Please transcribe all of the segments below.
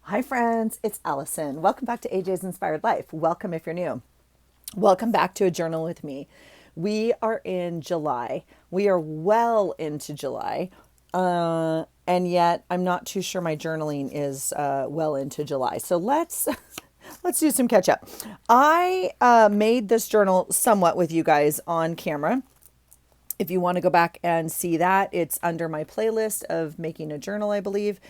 Hi friends, it's Allison. Welcome back to AJ's Inspired Life. Welcome if you're new. Welcome back to a journal with me. We are in July. We are well into July. And yet I'm not too sure my journaling is well into July. So let's do some catch up. I made this journal somewhat with you guys on camera. If you want to go back and see that, it's under my playlist of making a journal, I believe.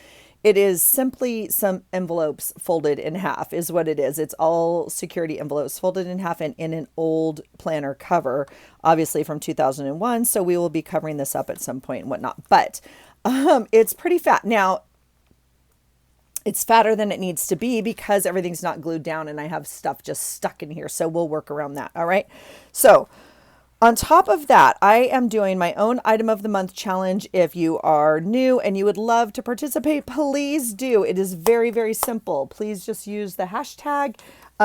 It is simply some envelopes folded in half, is what it is. It's all security envelopes folded in half and in an old planner cover, obviously from 2001. So we will be covering this up at some point and whatnot. But it's pretty fat. Now, it's fatter than it needs to be because everything's not glued down and I have stuff just stuck in here. So we'll work around that. All right. So on top of that, I am doing my own item of the month challenge. If you are new and you would love to participate, please do. It is very, very simple. Please just use the hashtag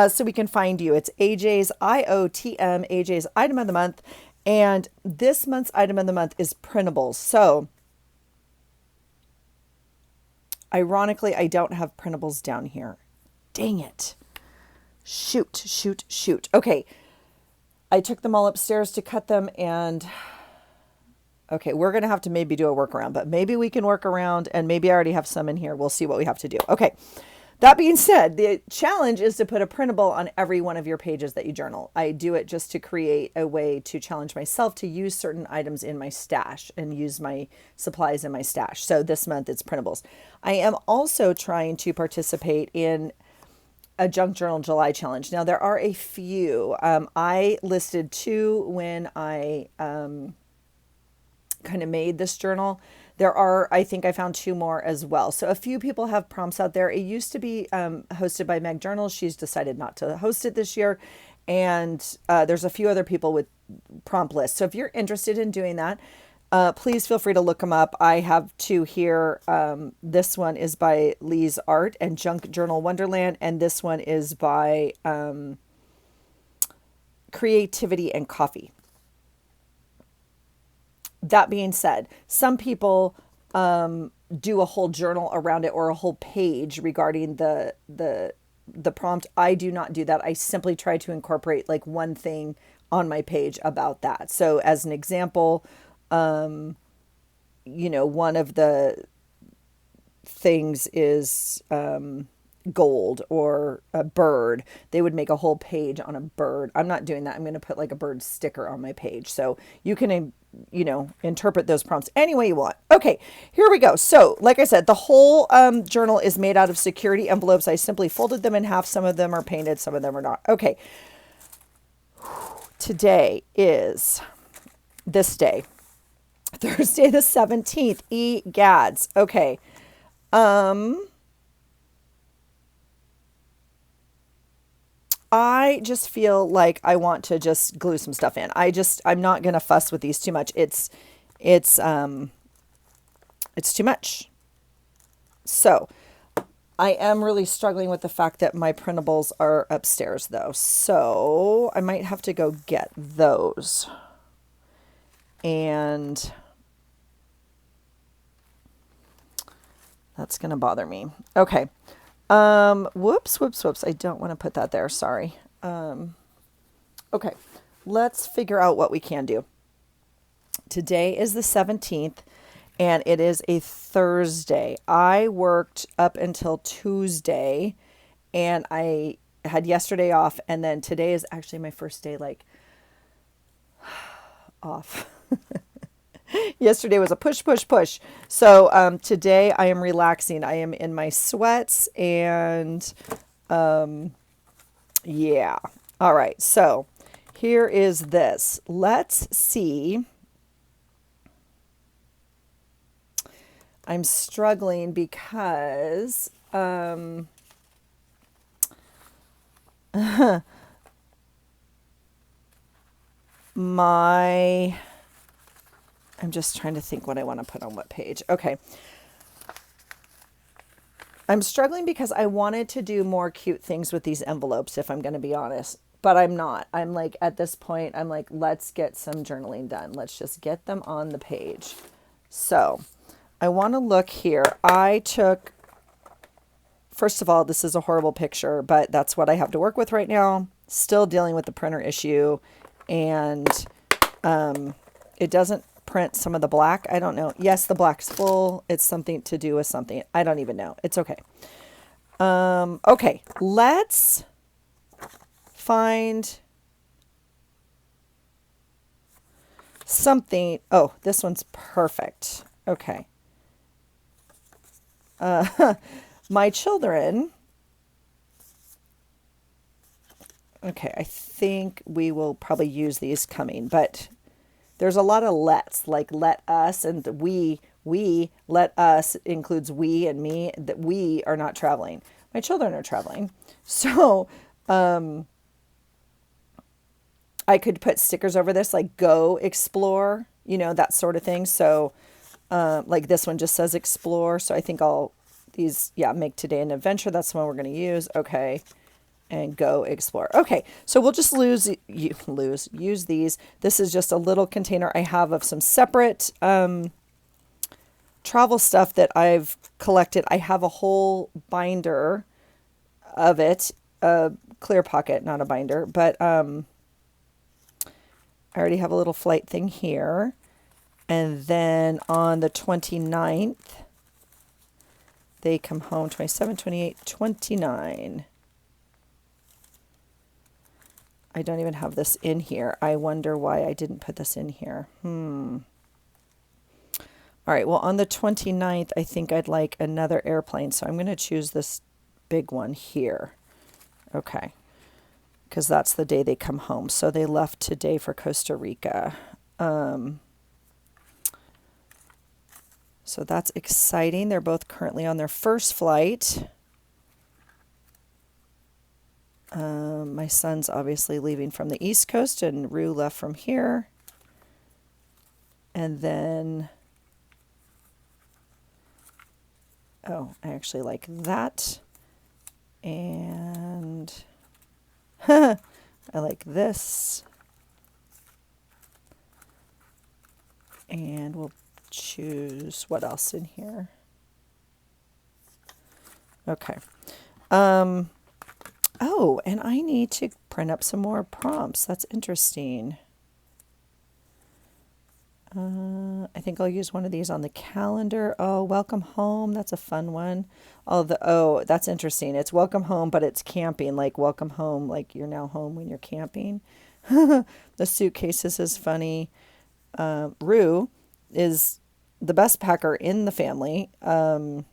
so we can find you. It's AJ's IOTM, AJ's item of the month. And this month's item of the month is printables. So ironically, I don't have printables down here. Dang it. Shoot. Okay. I took them all upstairs to cut them and okay, we're going to have to maybe do a workaround, but maybe we can work around and maybe I already have some in here. We'll see what we have to do. Okay. That being said, the challenge is to put a printable on every one of your pages that you journal. I do it just to create a way to challenge myself to use certain items in my stash and use my supplies in my stash. So this month it's printables. I am also trying to participate in a junk journal July challenge. Now there are a few. I listed two when I kind of made this journal. I think I found two more as well. So a few people have prompts out there. It used to be hosted by Meg Journals. She's decided not to host it this year. And there's a few other people with prompt lists. So if you're interested in doing that, please feel free to look them up. I have two here. This one is by Lee's Art and Junk Journal Wonderland. And this one is by Creativity and Coffee. That being said, some people do a whole journal around it or a whole page regarding the prompt. I do not do that. I simply try to incorporate like one thing on my page about that. So as an example, one of the things is gold or a bird. They would make a whole page on a bird. I'm not doing that. I'm going to put like a bird sticker on my page. So you can, interpret those prompts any way you want. Okay, here we go. So like I said, the whole journal is made out of security envelopes. I simply folded them in half. Some of them are painted, some of them are not. Okay. Today is this day. Thursday the 17th. Egads. Okay. I just feel like I want to just glue some stuff in. I'm not going to fuss with these too much. It's too much. So I am really struggling with the fact that my printables are upstairs though. So I might have to go get those. And that's going to bother me. Okay. Whoops. I don't want to put that there. Sorry. Okay. Let's figure out what we can do. Today is the 17th and it is a Thursday. I worked up until Tuesday and I had yesterday off. And then today is actually my first day, off. Yesterday was a push. So today I am relaxing. I am in my sweats and yeah. All right. So here is this. Let's see. I'm struggling because I'm just trying to think what I want to put on what page. Okay. I'm struggling because I wanted to do more cute things with these envelopes, if I'm going to be honest, but I'm not. I'm like, at this point, I'm like, let's get some journaling done. Let's just get them on the page. So I want to look here. I took first of all, this is a horrible picture, but that's what I have to work with right now. Still dealing with the printer issue, and it doesn't print some of the black. I don't know. Yes, the black's full. It's something to do with something. I don't even know. It's okay. Okay, let's find something. Oh, this one's perfect. Okay. My children. Okay, I think we will probably use these coming, but there's a lot of let's, like let us and we, let us includes we and me, that we are not traveling. My children are traveling. So, I could put stickers over this, like go explore, that sort of thing. So, like this one just says explore. So I think make today an adventure. That's the one we're going to use. Okay. And go explore. Okay. So we'll just use these. This is just a little container I have of some separate, travel stuff that I've collected. I have a whole binder of it, a clear pocket, not a binder, but, I already have a little flight thing here. And then on the 29th, they come home, 27, 28, 29. I don't even have this in here. I wonder why I didn't put this in here. All right, well, on the 29th, I think I'd like another airplane. So I'm going to choose this big one here. Okay. Because that's the day they come home. So they left today for Costa Rica. So that's exciting. They're both currently on their first flight. My son's obviously leaving from the East Coast, and Rue left from here. And then, I actually like that. And I like this. And we'll choose what else in here. Okay. Oh, and I need to print up some more prompts. That's interesting. I think I'll use one of these on the calendar. Oh, welcome home. That's a fun one. That's interesting. It's welcome home, but it's camping. Like welcome home, like you're now home when you're camping. The suitcases is funny. Rue is the best packer in the family. I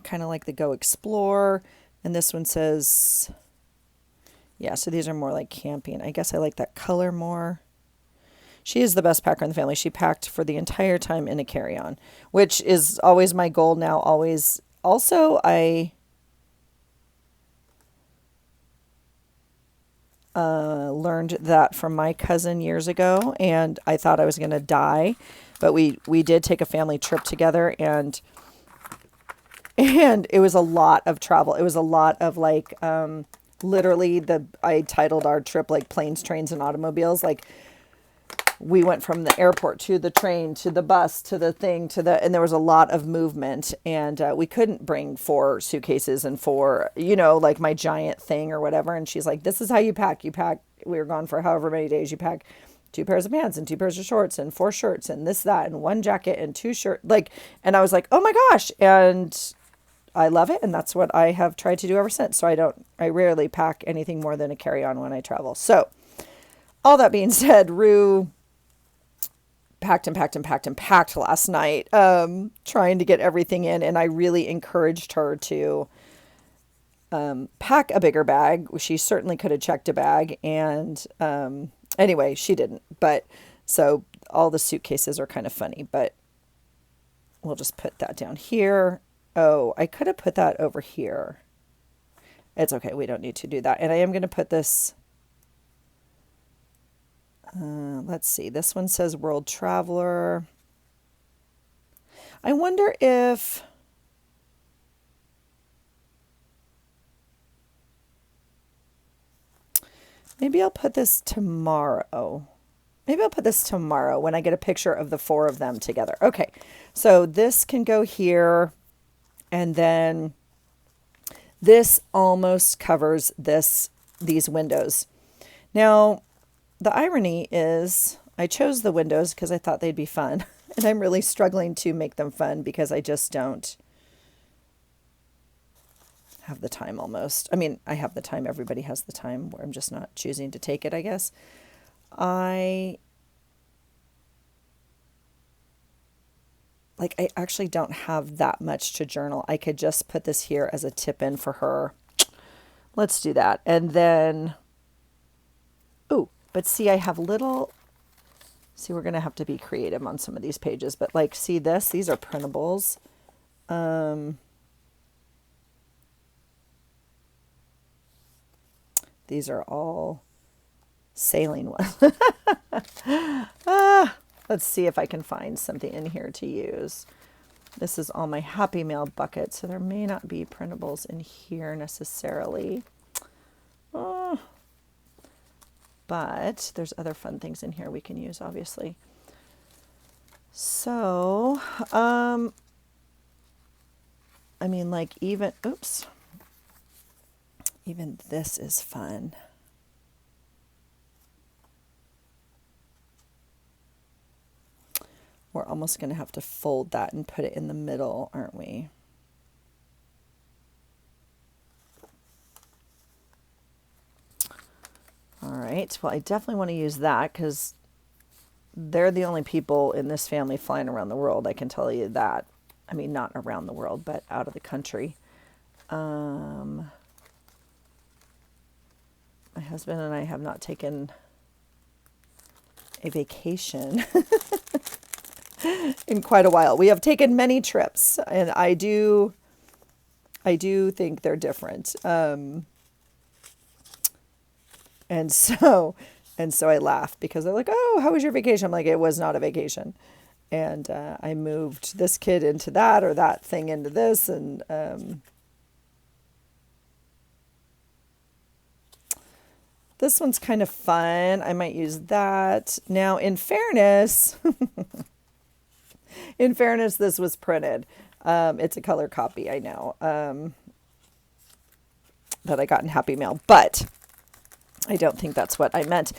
kind of like the go explore. And this one says, yeah, so these are more like camping. I guess I like that color more. She is the best packer in the family. She packed for the entire time in a carry-on, which is always my goal now, always. Also, I learned that from my cousin years ago, and I thought I was going to die. But we did take a family trip together, and it was a lot of travel. It was a lot of like, literally I titled our trip like planes, trains, and automobiles. Like, we went from the airport to the train to the bus to the thing and there was a lot of movement, and we couldn't bring 4 suitcases and 4, like my giant thing or whatever. And she's like, this is how you pack. We were gone for however many days. You pack 2 pairs of pants and 2 pairs of shorts and 4 shirts and this, that, and 1 jacket and 2 shirts. And I was like, oh my gosh. And I love it. And that's what I have tried to do ever since. So I rarely pack anything more than a carry-on when I travel. So all that being said, Rue packed last night, trying to get everything in. And I really encouraged her to pack a bigger bag. She certainly could have checked a bag. And anyway, she didn't. But so all the suitcases are kind of funny. But we'll just put that down here. Oh, I could have put that over here. It's okay. We don't need to do that. And I am going to put this... let's see. This one says World Traveler. I wonder if... maybe I'll put this tomorrow. Maybe I'll put this tomorrow when I get a picture of the 4 of them together. Okay. So this can go here. And then this almost covers these windows. Now, the irony is I chose the windows because I thought they'd be fun. And I'm really struggling to make them fun because I just don't have the time almost. I mean, I have the time. Everybody has the time where I'm just not choosing to take it, I guess. I actually don't have that much to journal. I could just put this here as a tip in for her. Let's do that. And then, oh, but see, I have see, we're going to have to be creative on some of these pages, but like, see this, these are printables. These are all sailing ones. Let's see if I can find something in here to use. This is all my Happy Mail buckets, so there may not be printables in here necessarily. But there's other fun things in here we can use, obviously. So, I mean, like even this is fun. We're almost going to have to fold that and put it in the middle, aren't we? All right. Well, I definitely want to use that because they're the only people in this family flying around the world. I can tell you that. I mean, not around the world, but out of the country. My husband and I have not taken a vacation in quite a while. We have taken many trips, and I do think they're different. And so I laugh because they're like, "Oh, how was your vacation?" I'm like, "It was not a vacation." And I moved this kid into that or that thing into this, and this one's kind of fun. I might use that. Now, in fairness, this was printed. It's a color copy, I know, that I got in Happy Mail, but I don't think that's what I meant.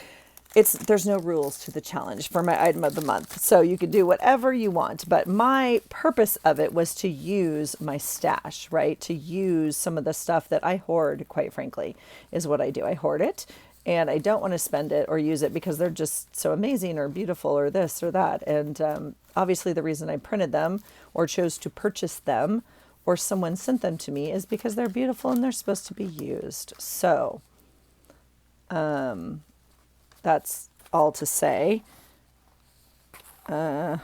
There's no rules to the challenge for my item of the month, so you can do whatever you want. But my purpose of it was to use my stash, right? To use some of the stuff that I hoard, quite frankly, is what I do. I hoard it, and I don't want to spend it or use it because they're just so amazing or beautiful or this or that. And obviously the reason I printed them or chose to purchase them or someone sent them to me is because they're beautiful and they're supposed to be used. So that's all to say. Yeah,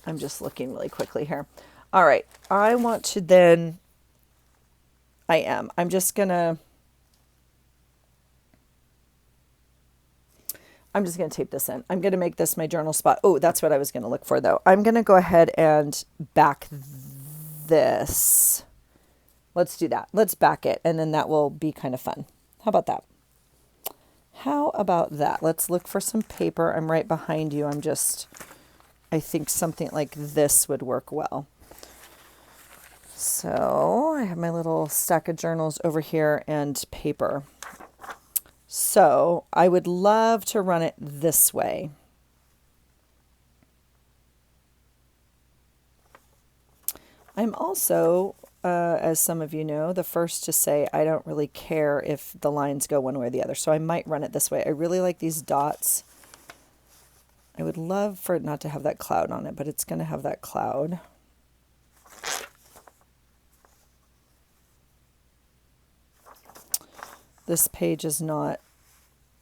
I'm just looking really quickly here. All right, I'm just gonna tape this in. I'm gonna make this my journal spot. Oh, that's what I was gonna look for though. I'm gonna go ahead and back this. Let's do that. Let's back it, and then that will be kind of fun. How about that? Let's look for some paper. I'm right behind you. I think something like this would work well. So I have my little stack of journals over here and paper. So I would love to run it this way. I'm also, as some of you know, the first to say I don't really care if the lines go one way or the other. So I might run it this way. I really like these dots. I would love for it not to have that cloud on it, but it's going to have that cloud. This page is not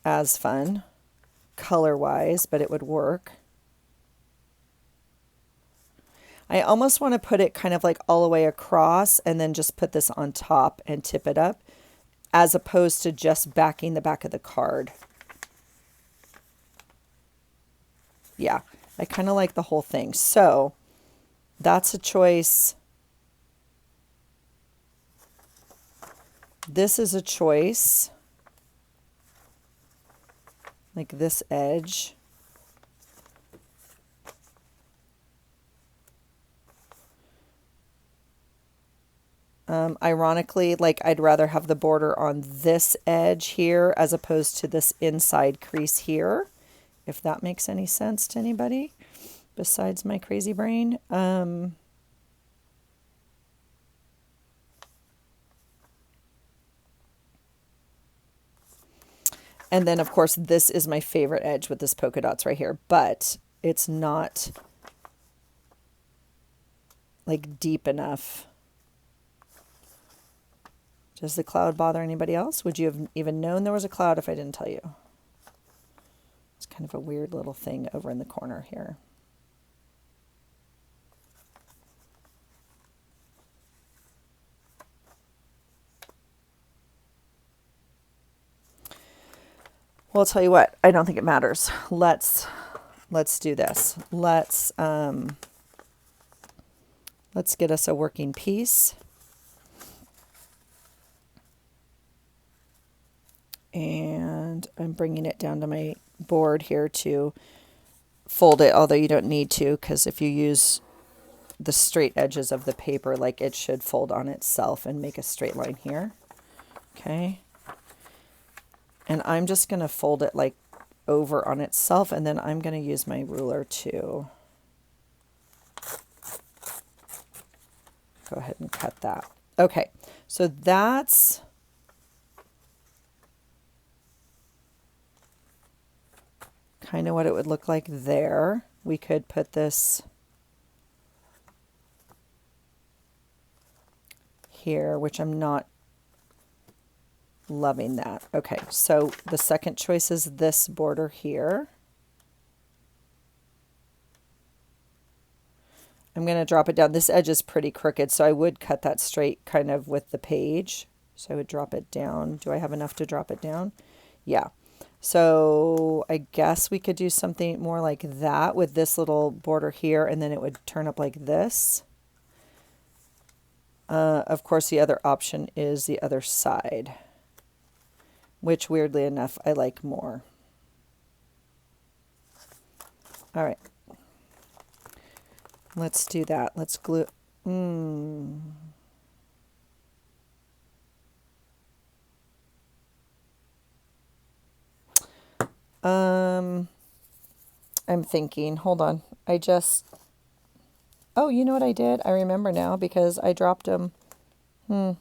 as fun color-wise, but it would work. I almost want to put it kind of like all the way across and then just put this on top and tip it up, as opposed to just backing the back of the card. Yeah, I kind of like the whole thing. So that's a choice. This is a choice. Like this edge. Ironically, like I'd rather have the border on this edge here as opposed to this inside crease here, if that makes any sense to anybody besides my crazy brain. And then, of course, this is my favorite edge with this polka dots right here, but it's not like deep enough. Does the cloud bother anybody else? Would you have even known there was a cloud if I didn't tell you? It's kind of a weird little thing over in the corner here. Well, I'll tell you what, I don't think it matters. Let's do this. Let's get us a working piece. And I'm bringing it down to my board here to fold it, although you don't need to, because if you use the straight edges of the paper, like it should fold on itself and make a straight line here. Okay. And I'm just going to fold it like over on itself, and then I'm going to use my ruler to go ahead and cut that. Okay, so that's kind of what it would look like there. We could put this here, which I'm not loving that. Okay, so the second choice is this border here. I'm going to drop it down. This edge is pretty crooked, so I would cut that straight kind of with the page. So I would drop it down. Do I have enough to drop it down? Yeah. So I guess we could do something more like that with this little border here, and then it would turn up like this. Of course, the other option is the other side, which weirdly enough, I like more. All right. Let's do that. Let's glue. I'm thinking, hold on. Oh, you know what I did? I remember now because I dropped them. I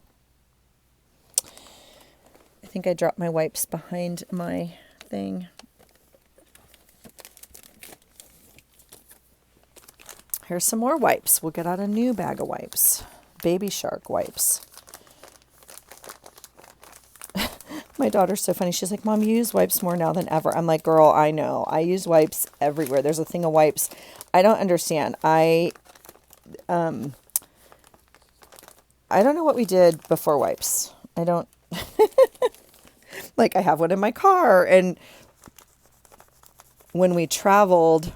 think I dropped my wipes behind my thing. Here's some more wipes. We'll get out a new bag of wipes. Baby Shark wipes. My daughter's so funny. She's like, Mom, you use wipes more now than ever. I'm like, girl, I know. I use wipes everywhere. There's a thing of wipes. I don't understand. I don't know what we did before wipes. I don't, like I have one in my car. And when we traveled,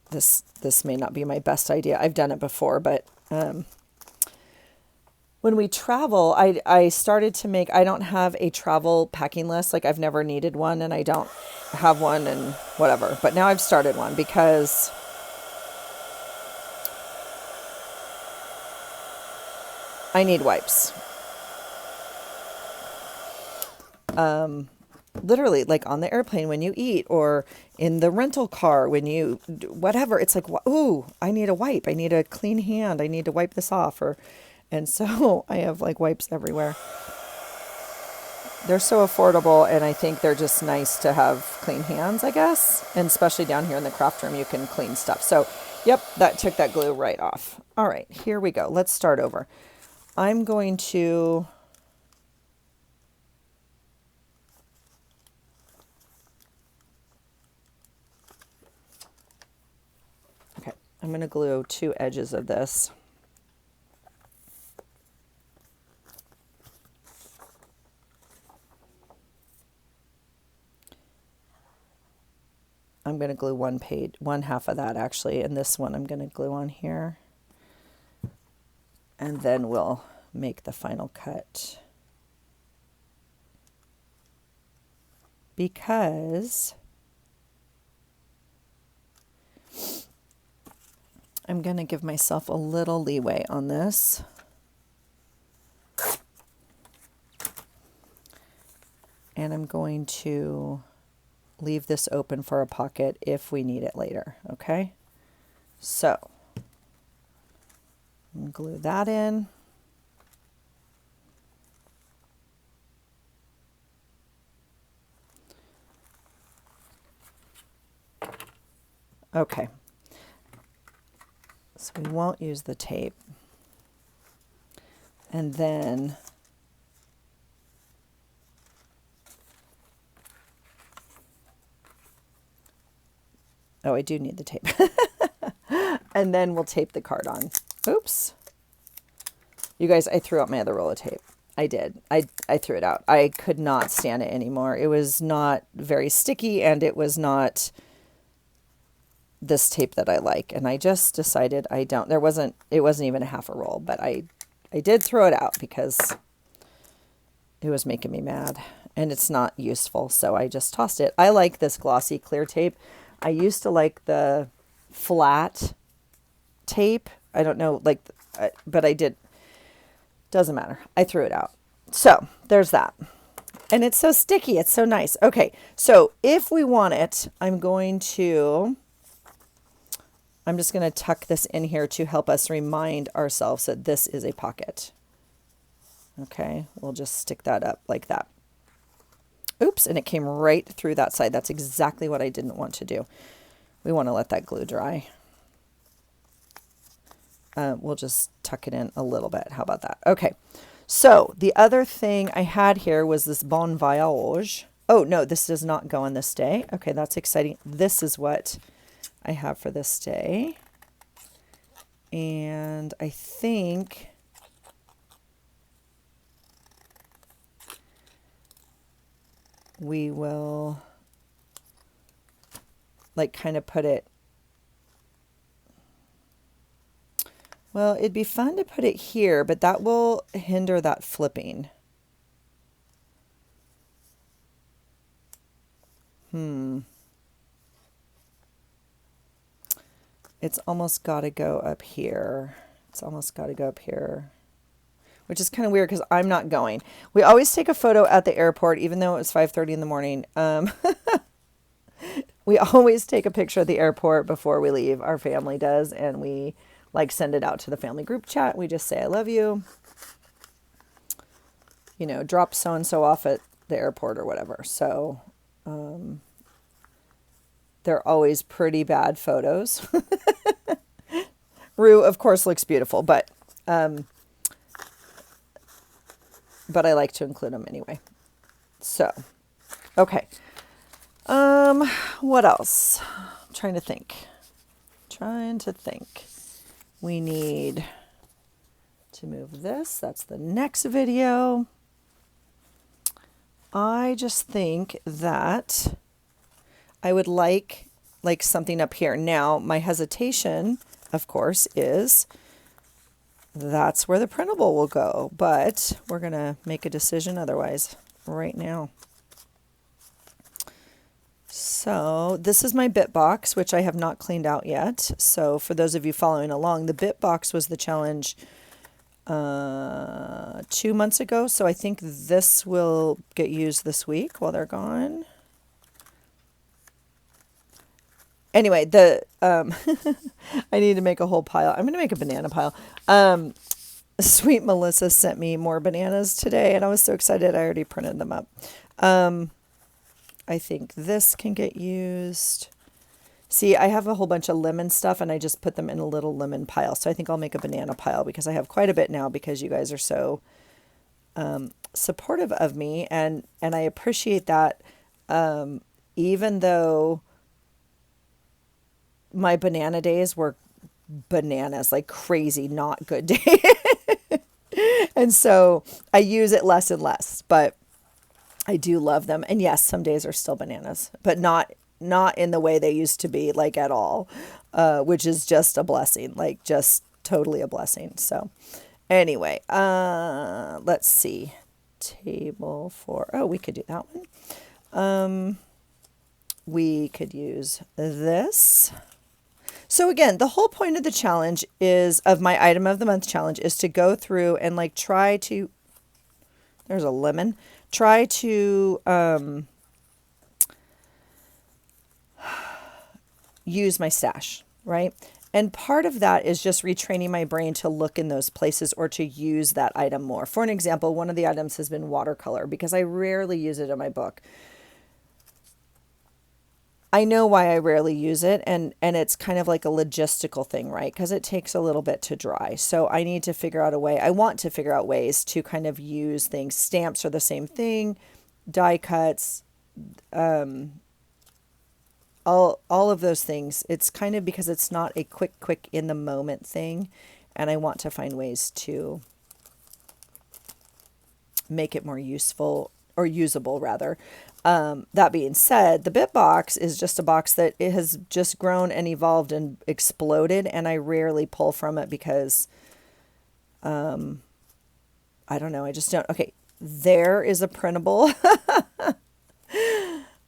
this may not be my best idea. I've done it before, but when we travel, I started to make, I don't have a travel packing list. Like I've never needed one and I don't have one and whatever. But now I've started one because I need wipes. Literally like on the airplane when you eat or in the rental car when you, whatever. It's like, ooh, I need a wipe. I need a clean hand. I need to wipe this off and so I have like wipes everywhere. They're so affordable and I think they're just nice to have clean hands, I guess. And especially down here in the craft room, you can clean stuff. So, yep, that took that glue right off. All right, here we go. Let's start over. I'm going to... Okay, I'm going to glue two edges of this. I'm going to glue one half of that actually, and this one I'm going to glue on here. And then we'll make the final cut. Because I'm going to give myself a little leeway on this. And I'm going to leave this open for a pocket if we need it later, okay? So, glue that in. Okay. So we won't use the tape. And then oh, I do need the tape. And then we'll tape the card on. Oops. You guys, I threw out my other roll of tape. I did. I threw it out. I could not stand it anymore. It was not very sticky, and it was not this tape that I like. And I just decided I don't. It wasn't even a half a roll, but I did throw it out because it was making me mad and it's not useful. So I just tossed it. I like this glossy clear tape. I used to like the flat tape. I don't know, like, but I did. Doesn't matter. I threw it out. So there's that. And it's so sticky. It's so nice. Okay. So if we want it, I'm just going to tuck this in here to help us remind ourselves that this is a pocket. Okay. We'll just stick that up like that. Oops. And it came right through that side. That's exactly what I didn't want to do. We want to let that glue dry. We'll just tuck it in a little bit. How about that? Okay. So the other thing I had here was this Bon Voyage. Oh, no, this does not go on this day. Okay, that's exciting. This is what I have for this day. And I think we will like kind of put it. Well, it'd be fun to put it here, but that will hinder that flipping. It's almost got to go up here. It's almost got to go up here, which is kind of weird because I'm not going. We always take a photo at the airport, even though it was 5:30 in the morning. We always take a picture at the airport before we leave. Our family does, and we like send it out to the family group chat. We just say, I love you. You know, drop so-and-so off at the airport or whatever. So they're always pretty bad photos. Rue, of course, looks beautiful, but I like to include them anyway. So, okay. What else? I'm trying to think. We need to move this. That's the next video. I just think that I would like something up here. Now, my hesitation, of course, is that's where the printable will go, but we're going to make a decision otherwise right now. So this is my bit box, which I have not cleaned out yet. So for those of you following along, the bit box was the challenge 2 months ago. So I think this will get used this week while they're gone. Anyway, I need to make a whole pile. I'm going to make a banana pile. Sweet Melissa sent me more bananas today, and I was so excited. I already printed them up. I think this can get used. See, I have a whole bunch of lemon stuff, and I just put them in a little lemon pile. So I think I'll make a banana pile because I have quite a bit now because you guys are so supportive of me, and I appreciate that. Even though my banana days were bananas, like crazy, not good days. And so I use it less and less, but I do love them. And yes, some days are still bananas, but not in the way they used to be, like at all, which is just a blessing, like just totally a blessing. So anyway, let's see. Table for, oh, we could do that one. We could use this. So again, the whole point of the challenge is of my item of the month challenge is to go through and like try to, there's a lemon, try to use my stash, right? And part of that is just retraining my brain to look in those places or to use that item more. For an example, one of the items has been watercolor because I rarely use it in my book. I know why I rarely use it, and it's kind of like a logistical thing, right? Because it takes a little bit to dry. So I need to figure out a way. I want to figure out ways to kind of use things. Stamps are the same thing, die cuts, all of those things. It's kind of because it's not a quick in the moment thing, and I want to find ways to make it more useful or usable rather. That being said, the bit box is just a box that it has just grown and evolved and exploded, and I rarely pull from it because I don't know, I just don't. Okay, there is a printable.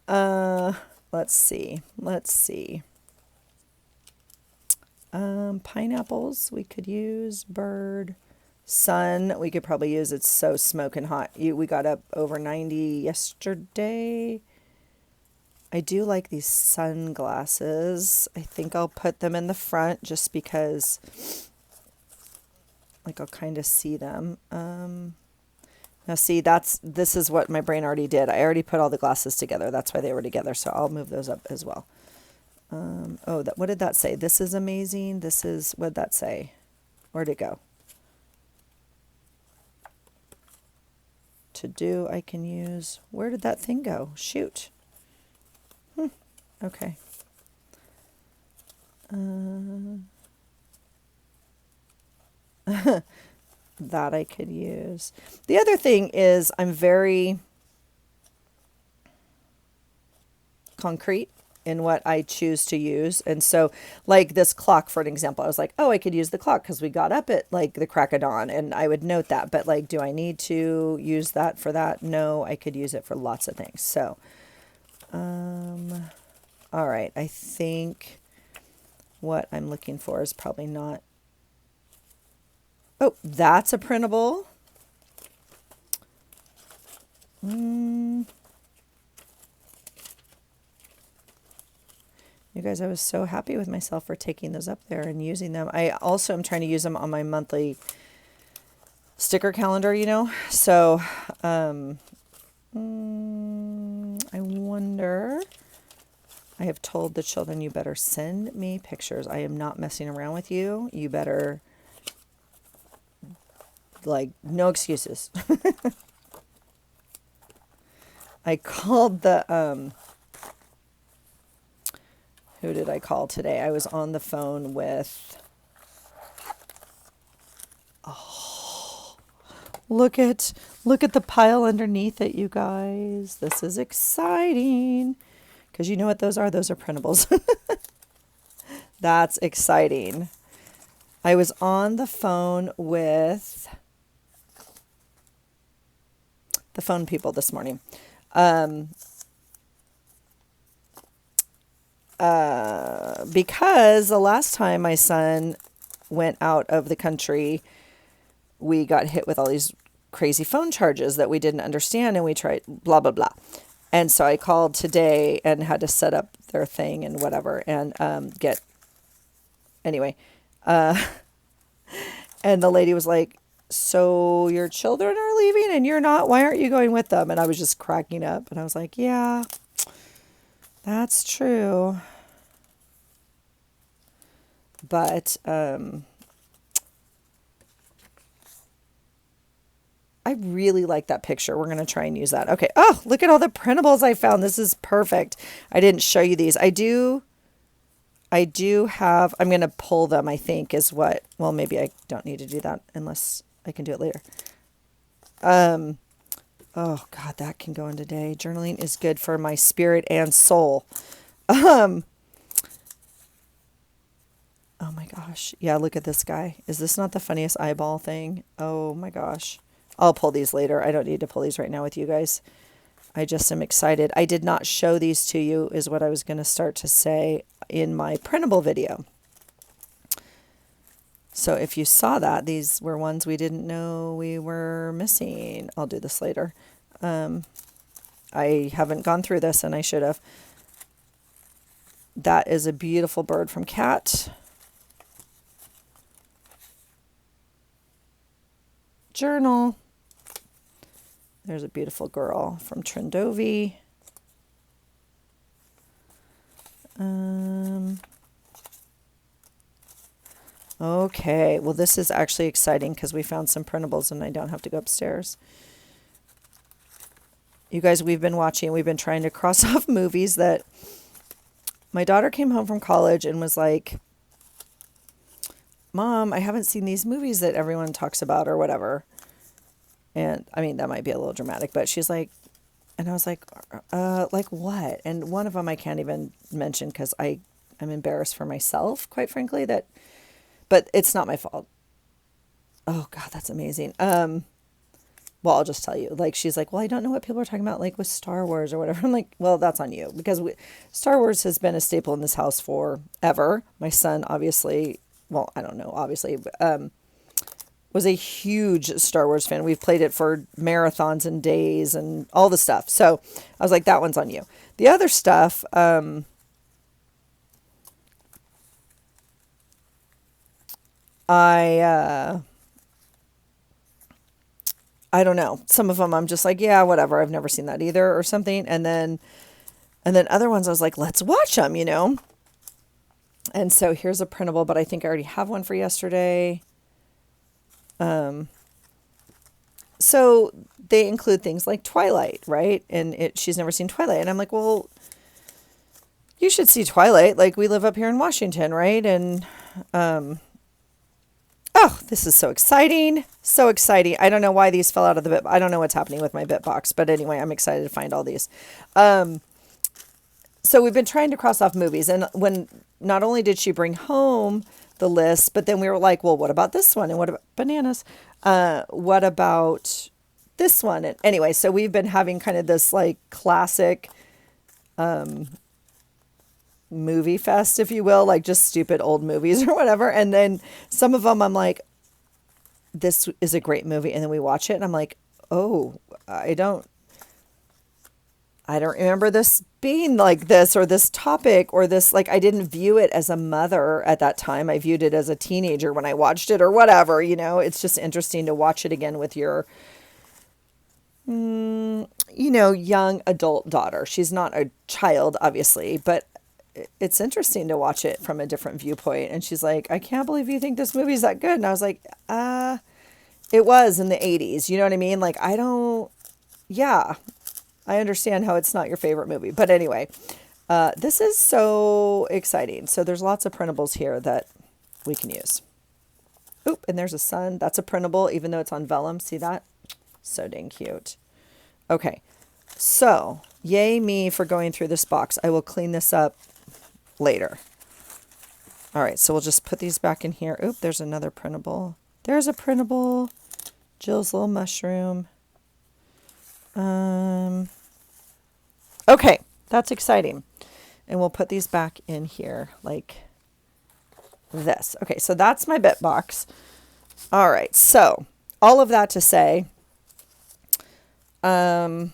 Let's see. Pineapples we could use, bird, sun we could probably use. It's so smoking hot. We got up over 90 yesterday. I do like these sunglasses. I think I'll put them in the front just because like I'll kind of see them. Now see, this is what my brain already did. I already put all the glasses together. That's why they were together. So I'll move those up as well. What did that say? This is amazing. This is, what did that say? Where'd it go? To do, I can use, where did that thing go? Shoot. Okay. That I could use. The other thing is I'm very concrete in what I choose to use. And so like this clock, for an example, I was like, oh, I could use the clock because we got up at like the crack of dawn, and I would note that. But like, do I need to use that for that? No, I could use it for lots of things. So, all right. I think what I'm looking for is probably not. Oh, that's a printable. You guys, I was so happy with myself for taking those up there and using them. I also am trying to use them on my monthly sticker calendar, you know. So I wonder, I have told the children, you better send me pictures. I am not messing around with you. You better, like, no excuses. I called the, who did I call today? I was on the phone with, oh, look at the pile underneath it, you guys. This is exciting. Because you know what those are? Those are printables. That's exciting. I was on the phone with the phone people this morning. Because the last time my son went out of the country, we got hit with all these crazy phone charges that we didn't understand, and we tried blah, blah, blah. And so I called today and had to set up their thing and whatever and anyway. And the lady was like, so your children are leaving and you're not? Why aren't you going with them? And I was just cracking up. And I was like, yeah, that's true. But I really like that picture. We're going to try and use that. Okay. Oh, look at all the printables I found. This is perfect. I didn't show you these. I do have, I'm going to pull them, I think is what, well, maybe I don't need to do that unless I can do it later. Oh God, that can go in today. Journaling is good for my spirit and soul. Oh my gosh. Yeah, look at this guy. Is this not the funniest eyeball thing? Oh my gosh. I'll pull these later. I don't need to pull these right now with you guys. I just am excited. I did not show these to you is what I was going to start to say in my printable video. So if you saw that, these were ones we didn't know we were missing. I'll do this later. I haven't gone through this, and I should have. That is a beautiful bird from Cat Journal. There's a beautiful girl from Trendovi. Okay, well, this is actually exciting because we found some printables and I don't have to go upstairs. You guys, we've been trying to cross off movies that my daughter came home from college and was like, Mom, I haven't seen these movies that everyone talks about or whatever. And I mean, that might be a little dramatic, but she's like, and I was like what? And one of them I can't even mention because I'm embarrassed for myself, quite frankly, but it's not my fault. Oh God, that's amazing. Well, I'll just tell you, like, she's like, well, I don't know what people are talking about, like with Star Wars or whatever. I'm like, well, that's on you because Star Wars has been a staple in this house forever. My son, obviously, well, I don't know, obviously, was a huge Star Wars fan. We've played it for marathons and days and all the stuff. So I was like, that one's on you. The other stuff, I don't know. Some of them I'm just like, yeah, whatever. I've never seen that either or something. And then other ones I was like, let's watch them, you know? And so here's a printable, but I think I already have one for yesterday. So they include things like Twilight, right? And she's never seen Twilight. And I'm like, well, you should see Twilight. Like, we live up here in Washington, right? And, oh, this is so exciting. So exciting. I don't know why these fell out of the bit. I don't know what's happening with my bit box, but anyway, I'm excited to find all these. So we've been trying to cross off movies. And when not only did she bring home the list, but then we were like, well, what about this one? And what about bananas? What about this one? And anyway, so we've been having kind of this like classic movie fest, if you will, like just stupid old movies or whatever. And then some of them I'm like, this is a great movie. And then we watch it and I'm like, oh, I don't remember this being like this or this topic or this, like, I didn't view it as a mother at that time. I viewed it as a teenager when I watched it or whatever, you know. It's just interesting to watch it again with your, young adult daughter. She's not a child, obviously, but it's interesting to watch it from a different viewpoint. And she's like, I can't believe you think this movie's that good. And I was like, it was in the 80s. You know what I mean? Like, yeah. I understand how it's not your favorite movie. But anyway, this is so exciting. So there's lots of printables here that we can use. Oop, and there's a sun. That's a printable, even though it's on vellum. See that? So dang cute. Okay, so yay me for going through this box. I will clean this up later. All right, so we'll just put these back in here. Oop, there's another printable. There's a printable. Jill's little mushroom. Okay, that's exciting. And we'll put these back in here like this. Okay, so that's my bit box. All right, so all of that to say, I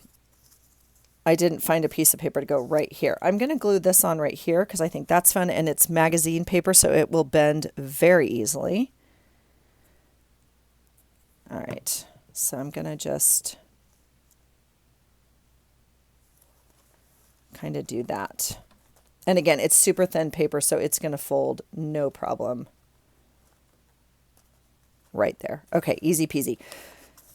didn't find a piece of paper to go right here. I'm going to glue this on right here because I think that's fun, and it's magazine paper, so it will bend very easily. All right, so I'm going to just kind of do that. And again, it's super thin paper, so it's going to fold no problem. Right there. Okay, easy peasy.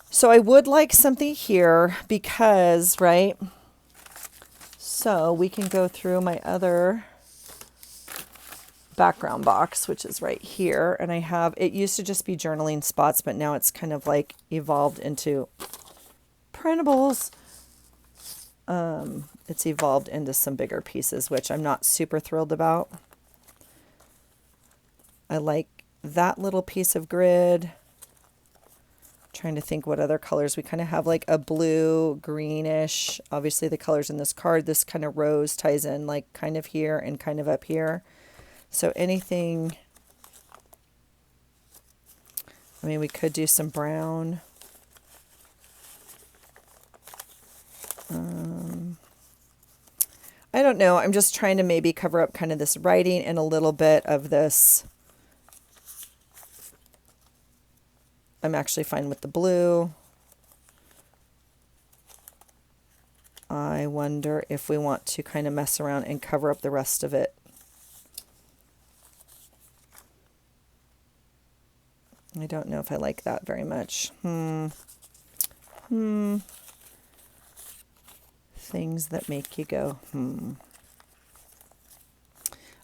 So I would like something here because, right? So we can go through my other background box, which is right here. And I have, it used to just be journaling spots, but now it's kind of like evolved into printables. It's evolved into some bigger pieces, which I'm not super thrilled about. I like that little piece of grid. Trying to think what other colors. We kind of have like a blue, greenish. Obviously the colors in this card, this kind of rose ties in like kind of here and kind of up here. So anything I mean, we could do some brown. I don't know. I'm just trying to maybe cover up kind of this writing and a little bit of this. I'm actually fine with the blue. I wonder if we want to kind of mess around and cover up the rest of it. I don't know if I like that very much. Things that make you go,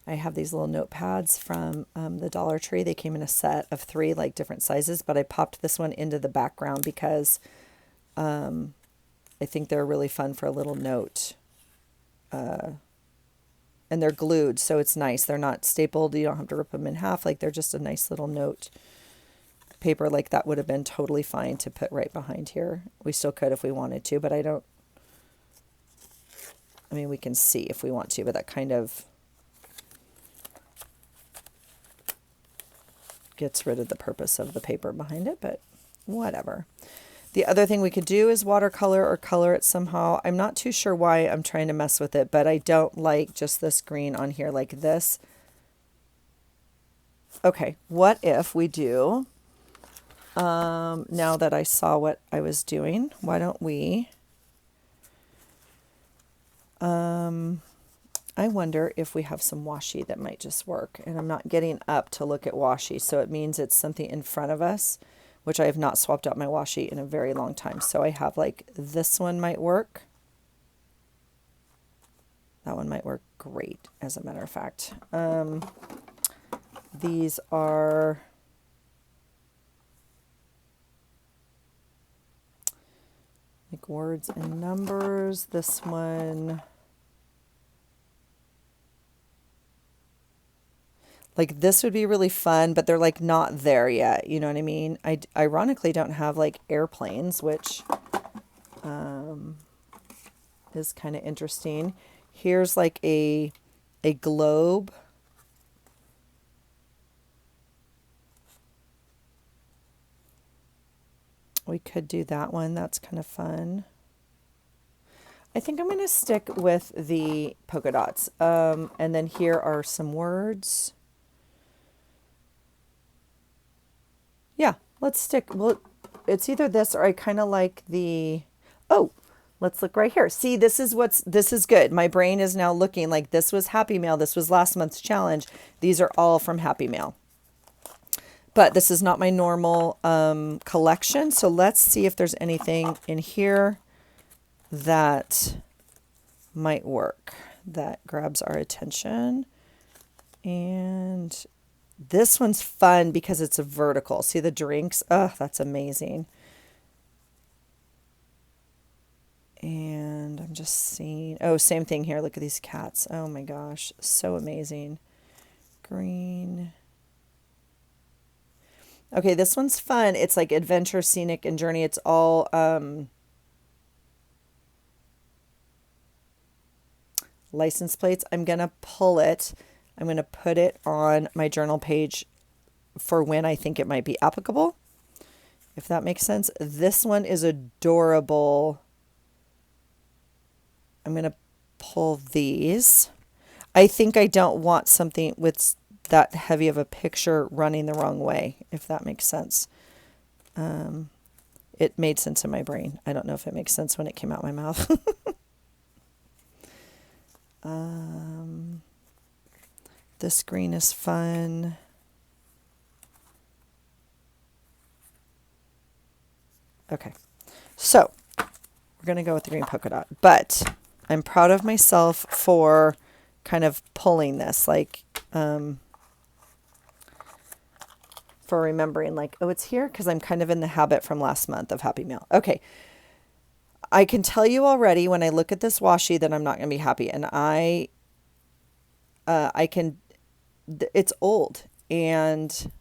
I have these little notepads from the Dollar Tree. They came in a set of 3, like different sizes, but I popped this one into the background because I think they're really fun for a little note. And they're glued, so it's nice. They're not stapled. You don't have to rip them in half. Like, they're just a nice little note paper. Like, that would have been totally fine to put right behind here. We still could if we wanted to, but I mean, we can see if we want to, but that kind of gets rid of the purpose of the paper behind it, but whatever. The other thing we could do is watercolor or color it somehow. I'm not too sure why I'm trying to mess with it, but I don't like just this green on here like this. Okay, what if we do, now that I saw what I was doing, why don't we, I wonder if we have some washi that might just work. And I'm not getting up to look at washi, so it means it's something in front of us, which I have not swapped out my washi in a very long time. So I have like this one might work. That one might work great, as a matter of fact. These are like words and numbers. This one, like this would be really fun, but they're like not there yet. You know what I mean? I ironically don't have like airplanes, which is kind of interesting. Here's like a globe. We could do that one. That's kind of fun. I think I'm going to stick with the polka dots. And then here are some words. Yeah, let's stick. Well, it's either this or I kind of like the, oh, let's look right here. See, this is good. My brain is now looking like this was Happy Mail. This was last month's challenge. These are all from Happy Mail. But this is not my normal collection. So let's see if there's anything in here that might work, that grabs our attention. And this one's fun because it's a vertical. See the drinks? Oh, that's amazing. And I'm just seeing, oh, same thing here. Look at these cats. Oh my gosh, so amazing. Green. Okay, this one's fun. It's like adventure, scenic, and journey. It's all license plates. I'm going to pull it. I'm going to put it on my journal page for when I think it might be applicable, if that makes sense. This one is adorable. I'm going to pull these. I think I don't want something with that heavy of a picture running the wrong way, if that makes sense. It made sense in my brain. I don't know if it makes sense when it came out my mouth. This green is fun. Okay, so we're going to go with the green polka dot, but I'm proud of myself for kind of pulling this, like, for remembering like, oh, it's here, because I'm kind of in the habit from last month of Happy Mail. Okay. I can tell you already when I look at this washi that I'm not going to be happy. And it's old, and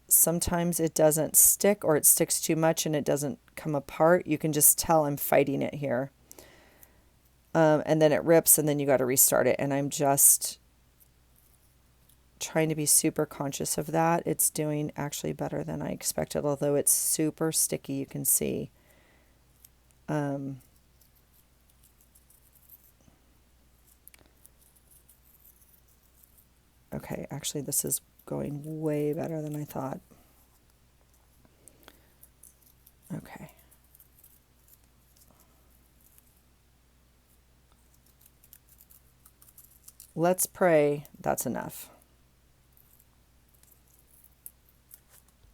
sometimes it doesn't stick, or it sticks too much and it doesn't come apart. You can just tell I'm fighting it here. And then it rips, and then you got to restart it. And I'm just trying to be super conscious of that. It's doing actually better than I expected, although it's super sticky, you can see. Okay, actually this is going way better than I thought. Okay. Let's pray that's enough.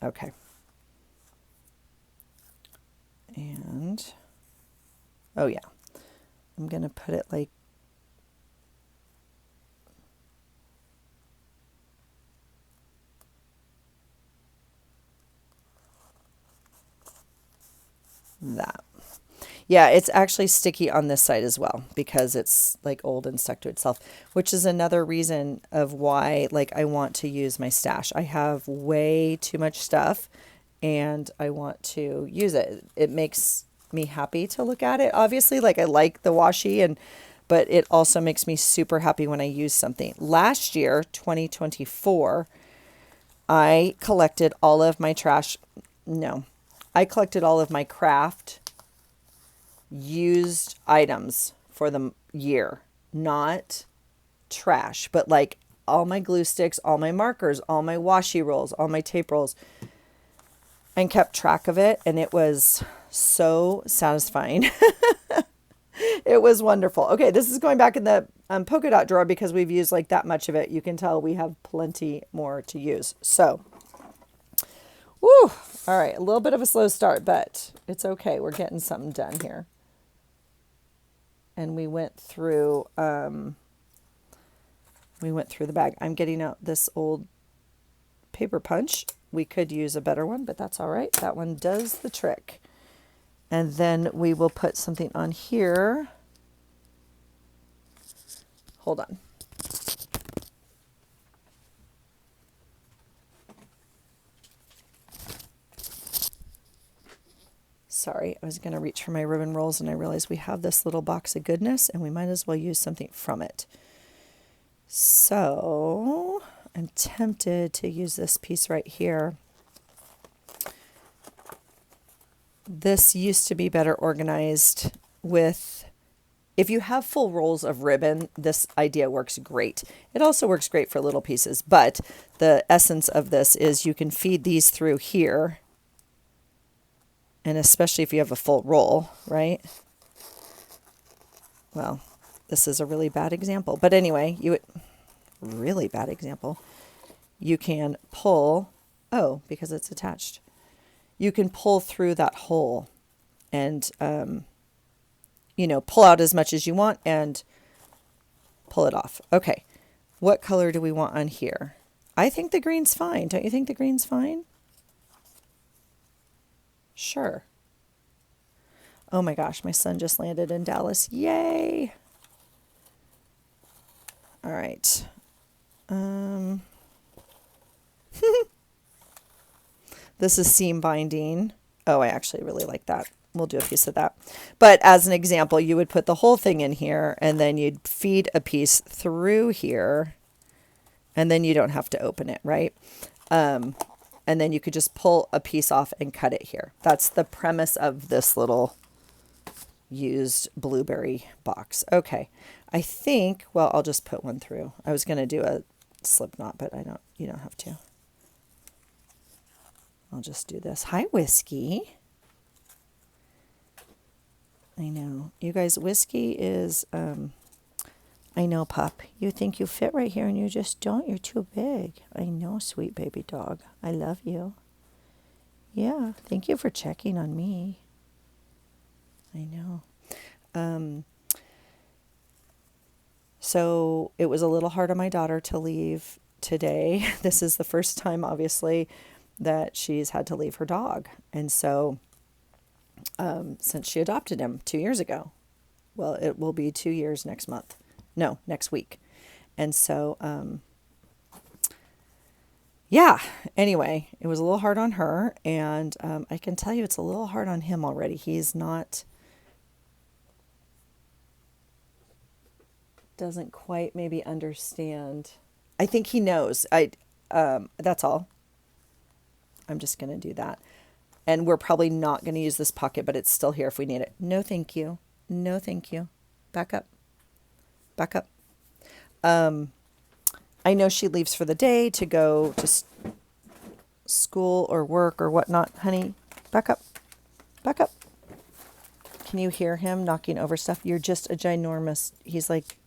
Okay. And, oh yeah, I'm going to put it like that. Yeah, it's actually sticky on this side as well because it's like old and stuck to itself, which is another reason of why like I want to use my stash. I have way too much stuff and I want to use it. It makes me happy to look at it. Obviously, like I like the washi and but it also makes me super happy when I use something. Last year, 2024, I collected all of my trash. No. I collected all of my craft used items for the year, not trash, but like all my glue sticks, all my markers, all my washi rolls, all my tape rolls, and kept track of it. And it was so satisfying. It was wonderful. Okay, this is going back in the polka dot drawer because we've used like that much of it. You can tell we have plenty more to use. So, woo, all right, a little bit of a slow start, but it's okay. We're getting something done here. And we went through the bag. I'm getting out this old paper punch. We could use a better one, but that's all right. That one does the trick. And then we will put something on here. Hold on. Sorry, I was going to reach for my ribbon rolls and I realized we have this little box of goodness and we might as well use something from it. So I'm tempted to use this piece right here. This used to be better organized with, if you have full rolls of ribbon, this idea works great. It also works great for little pieces, but the essence of this is you can feed these through here. And especially if you have a full roll, right? Well, this is a really bad example. But anyway, really bad example. You can pull, because it's attached. You can pull through that hole and, pull out as much as you want and pull it off. Okay, what color do we want on here? I think the green's fine. Don't you think the green's fine? Sure. Oh my gosh, my son just landed in Dallas. Yay! All right. This is seam binding. Oh, I actually really like that. We'll do a piece of that. But as an example, you would put the whole thing in here and then you'd feed a piece through here and then you don't have to open it, right? And then you could just pull a piece off and cut it here. That's the premise of this little used blueberry box. Okay. I think, well, I'll just put one through. I was going to do a slip knot, but you don't have to. I'll just do this. Hi, Whiskey. I know. You guys, Whiskey is, I know, pup. You think you fit right here and you just don't. You're too big. I know, sweet baby dog. I love you. Yeah, thank you for checking on me. I know. So it was a little hard on my daughter to leave today. This is the first time, obviously, that she's had to leave her dog. And so since she adopted him 2 years ago, well, it will be 2 years next month. No, next week. And so, yeah, anyway, it was a little hard on her. And I can tell you it's a little hard on him already. He's not, doesn't quite maybe understand. I think he knows. That's all. I'm just going to do that. And we're probably not going to use this pocket, but it's still here if we need it. No, thank you. No, thank you. Back up. Back up. I know she leaves for the day to go to school or work or whatnot. Honey, back up. Back up. Can you hear him knocking over stuff? You're just a ginormous, he's like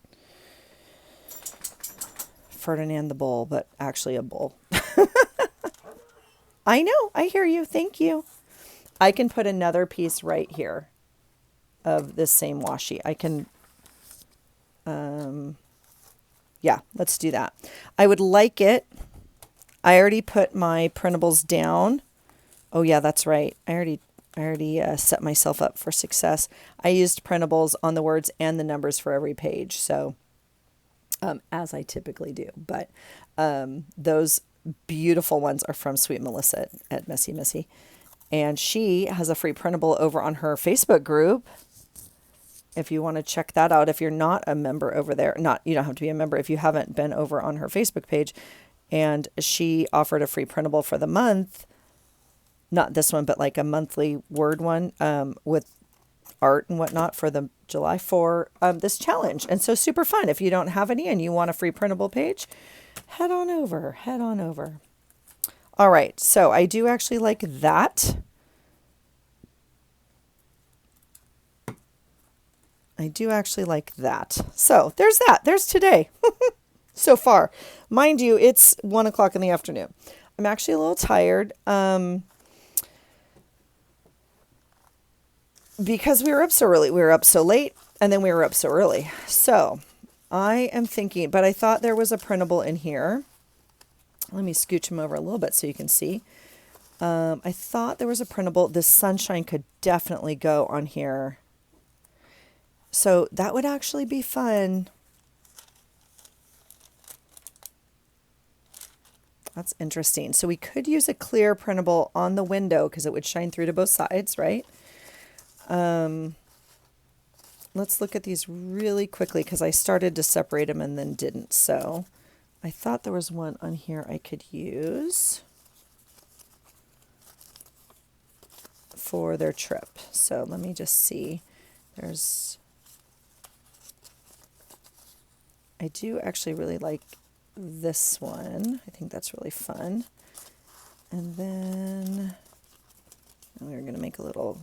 Ferdinand the Bull, but actually a bull. I know. I hear you. Thank you. I can put another piece right here of this same washi. I can, yeah, let's do that. I would like it. I already put my printables down. Oh yeah, that's right. I already set myself up for success. I used printables on the words and the numbers for every page. So, as I typically do, but, those beautiful ones are from Sweet Melissa at Messy Missy. And she has a free printable over on her Facebook group. If you want to check that out, if you're not a member over there, you don't have to be a member if you haven't been over on her Facebook page. And she offered a free printable for the month. Not this one, but like a monthly word one, with art and whatnot for the July 4, this challenge. And so super fun. If you don't have any and you want a free printable page, head on over. All right. So I do actually like that. So there's that. There's today. So far. Mind you, it's 1 o'clock in the afternoon. I'm actually a little tired. Because we were up so early. We were up so late and then we were up so early. So I am thinking, but I thought there was a printable in here. Let me scooch him over a little bit so you can see. I thought there was a printable. This sunshine could definitely go on here. So that would actually be fun. That's interesting. So we could use a clear printable on the window because it would shine through to both sides, right? Let's look at these really quickly because I started to separate them and then didn't. So I thought there was one on here I could use for their trip. So let me just see. I do actually really like this one. I think that's really fun. And then we're going to make a little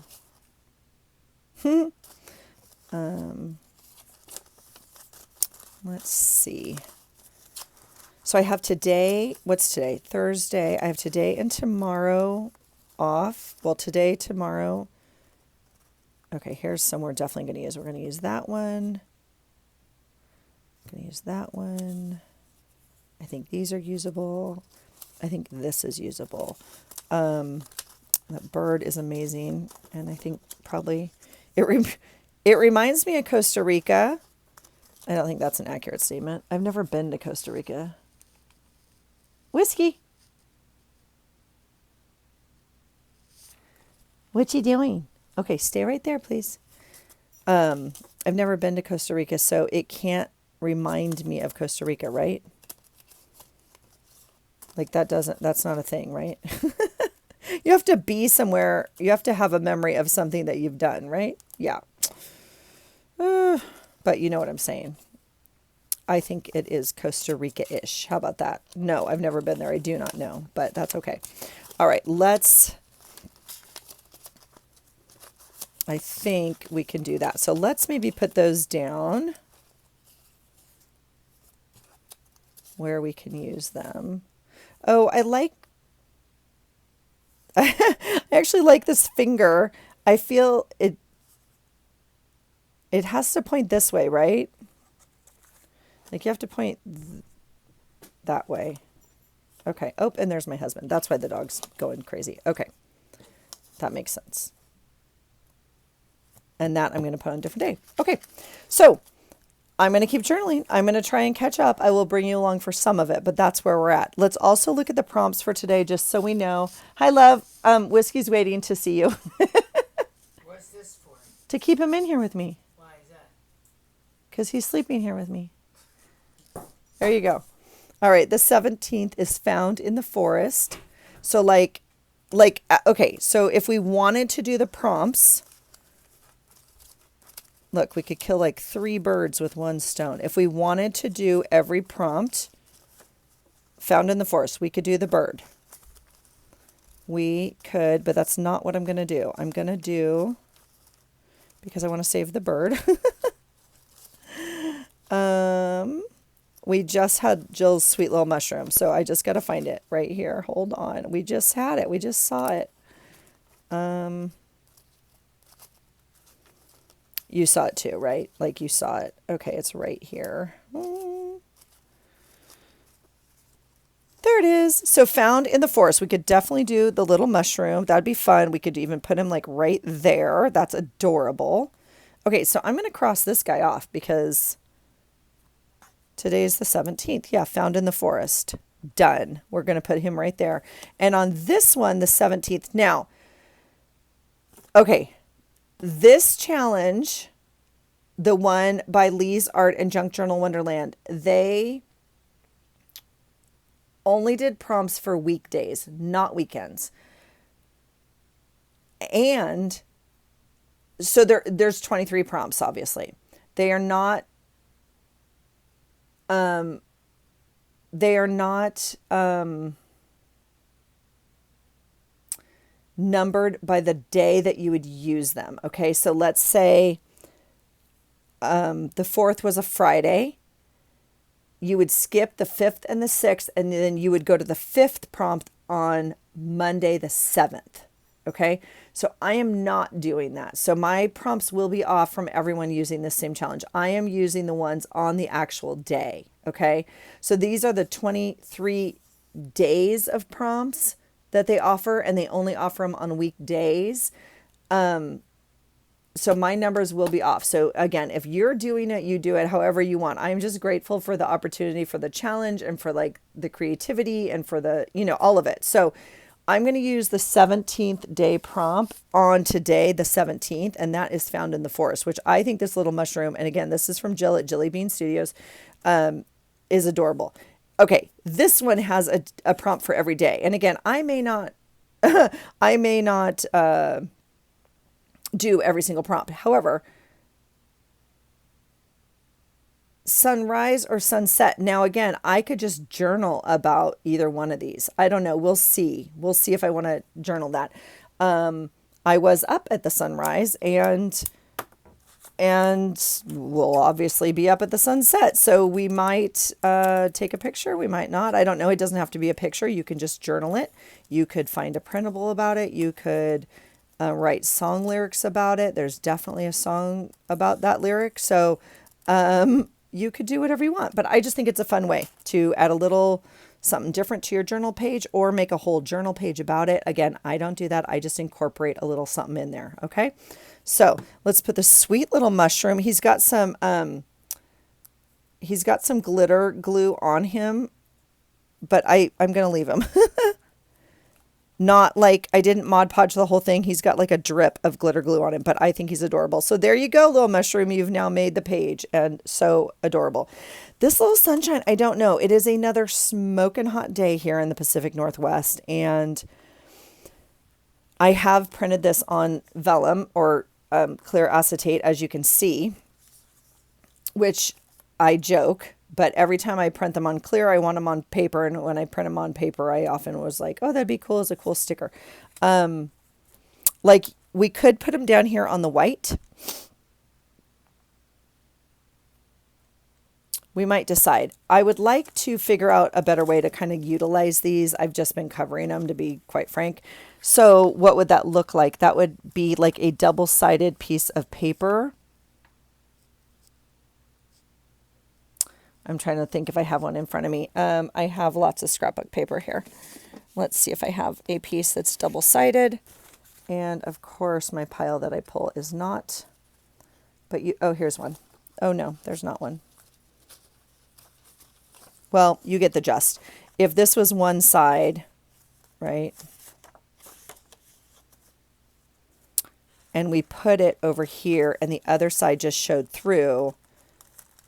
let's see. So I have today, what's today? Thursday. I have today and tomorrow off. Well, today, tomorrow. Okay, here's some we're definitely going to use. We're going to use that one. Going to use that one. I think these are usable. I think this is usable. That bird is amazing. And I think probably it reminds me of Costa Rica. I don't think that's an accurate statement. I've never been to Costa Rica. Whiskey. What you doing? Okay, stay right there, please. I've never been to Costa Rica, so it can't remind me of Costa Rica, right? Like that's not a thing, right? You have to be somewhere. You have to have a memory of something that you've done, right? Yeah. But you know what I'm saying. I think it is Costa Rica-ish. How about that? No, I've never been there. I do not know, but that's okay. All right, I think we can do that. So let's maybe put those down where we can use them. Oh, I actually like this finger. I feel it has to point this way, right? Like you have to point that way. Okay. Oh, and there's my husband. That's why the dog's going crazy. Okay. That makes sense. And that I'm going to put on a different day. Okay. So I'm going to keep journaling. I'm going to try and catch up. I will bring you along for some of it, but that's where we're at. Let's also look at the prompts for today, just so we know. Hi, love. Whiskey's waiting to see you. What's this for? To keep him in here with me. Why is that? Because he's sleeping here with me. There you go. All right, the 17th is found in the forest. So okay, so if we wanted to do the prompts, look, we could kill like 3 birds with 1 stone. If we wanted to do every prompt found in the forest, we could do the bird. We could, but that's not what I'm going to do. I'm going to do, because I want to save the bird. We just had Jill's sweet little mushroom, so I just got to find it right here. Hold on. We just had it. We just saw it. You saw it too, right? Like you saw it. Okay, it's right here. There it is. So found in the forest. We could definitely do the little mushroom. That'd be fun. We could even put him like right there. That's adorable. Okay, so I'm going to cross this guy off because today's the 17th. Yeah, found in the forest. Done. We're going to put him right there. And on this one, the 17th. Now, okay, this challenge, the one by Lee's Art and Junk Journal Wonderland, they only did prompts for weekdays, not weekends. And so there's 23 prompts, obviously. They are not numbered by the day that you would use them. Okay, so let's say the 4th was a Friday. You would skip the 5th and the 6th, and then you would go to the 5th prompt on Monday the 7th. Okay, so I am not doing that. So my prompts will be off from everyone using this same challenge. I am using the ones on the actual day. Okay, so these are the 23 days of prompts that they offer, and they only offer them on weekdays. So my numbers will be off. So again, if you're doing it, you do it however you want. I'm just grateful for the opportunity, for the challenge, and for like the creativity, and for the, all of it. So I'm going to use the 17th day prompt on today, the 17th, and that is found in the forest, which I think this little mushroom, and again, this is from Jill at Jilly Bean Studios, is adorable. Okay, this one has a prompt for every day. And again, I may not do every single prompt. However, sunrise or sunset. Now, again, I could just journal about either one of these. I don't know. We'll see. We'll see if I want to journal that. I was up at the sunrise, and we'll obviously be up at the sunset. So we might take a picture. We might not. I don't know. It doesn't have to be a picture. You can just journal it. You could find a printable about it. You could write song lyrics about it. There's definitely a song about that lyric. So you could do whatever you want. But I just think it's a fun way to add a little something different to your journal page, or make a whole journal page about it. Again, I don't do that. I just incorporate a little something in there. Okay. So let's put the sweet little mushroom. He's got some glitter glue on him, but I'm going to leave him. Not like I didn't Mod Podge the whole thing. He's got like a drip of glitter glue on him, but I think he's adorable. So there you go, little mushroom. You've now made the page, and so adorable. This little sunshine, I don't know. It is another smoking hot day here in the Pacific Northwest, and I have printed this on vellum, or clear acetate, as you can see, which I joke, but every time I print them on clear, I want them on paper. And when I print them on paper, I often was like, oh, that'd be cool as a cool sticker. Like we could put them down here on the white. We might decide. I would like to figure out a better way to kind of utilize these. I've just been covering them, to be quite frank. So what would that look like? That would be like a double-sided piece of paper. I'm trying to think if I have one in front of me. I have lots of scrapbook paper here. Let's see if I have a piece that's double-sided. And of course, my pile that I pull is not. But oh, here's one. Oh no, there's not one. Well, you get the gist. If this was one side, right? And we put it over here and the other side just showed through,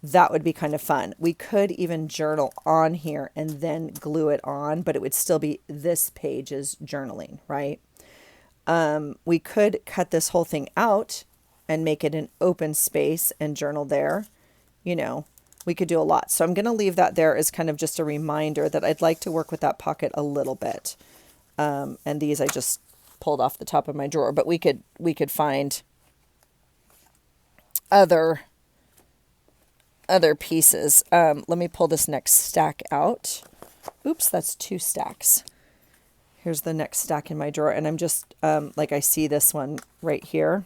That would be kind of fun. We could even journal on here and then glue it on, but it would still be this page's journaling, right? We could cut this whole thing out and make it an open space and journal there. You know, we could do a lot. So I'm going to leave that there as kind of just a reminder that I'd like to work with that pocket a little bit. And these I just pulled off the top of my drawer, but we could find other pieces. Let me pull this next stack out. Oops, that's 2 stacks. Here's the next stack in my drawer. And I'm just, like I see this one right here,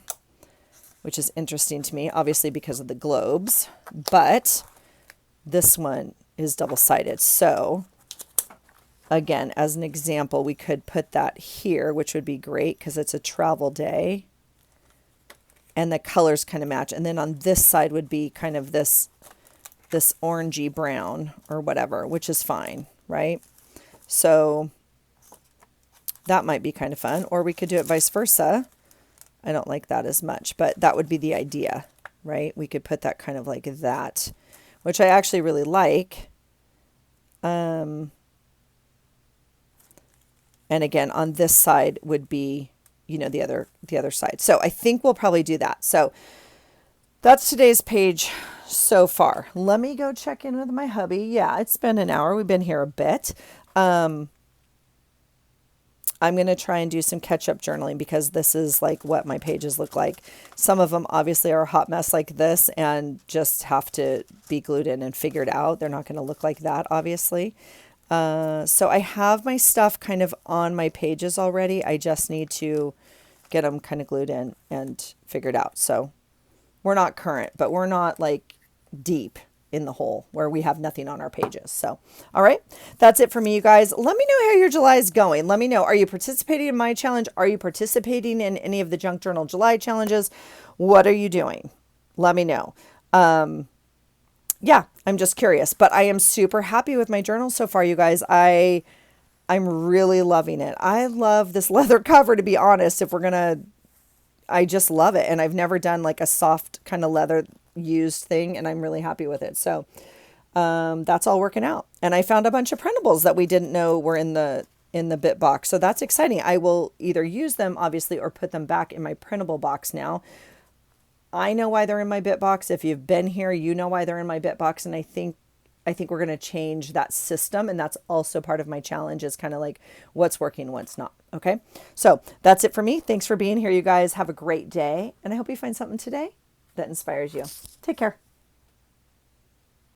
which is interesting to me, obviously because of the globes, but this one is double-sided. So again, as an example, we could put that here, which would be great because it's a travel day. And the colors kind of match. And then on this side would be kind of this orangey brown or whatever, which is fine, right? So that might be kind of fun. Or we could do it vice versa. I don't like that as much, but that would be the idea, right? We could put that kind of like that, which I actually really like. And again, on this side would be, you know, the other side. So I think we'll probably do that. So that's today's page so far. Let me go check in with my hubby. Yeah, it's been an hour. We've been here a bit. I'm going to try and do some catch-up journaling because this is like what my pages look like. Some of them obviously are a hot mess like this and just have to be glued in and figured out. They're not going to look like that, obviously. So I have my stuff kind of on my pages already. I just need to get them kind of glued in and figured out. So we're not current, but we're not like deep in the hole where we have nothing on our pages. So, all right, that's it for me, you guys. Let me know how your July is going. Let me know, are you participating in my challenge? Are you participating in any of the Junk Journal July challenges? What are you doing? Let me know. Yeah, I'm just curious, but I am super happy with my journal so far, you guys. I'm really loving it. I love this leather cover, to be honest. I just love it. And I've never done like a soft kind of leather used thing, and I'm really happy with it. So that's all working out. And I found a bunch of printables that we didn't know were in the bit box. So that's exciting. I will either use them obviously or put them back in my printable box now. I know why they're in my bit box. If you've been here, you know why they're in my bit box. And I think we're going to change that system. And that's also part of my challenge, is kind of like what's working, what's not. Okay. So that's it for me. Thanks for being here, you guys. Have a great day. And I hope you find something today that inspires you. Take care.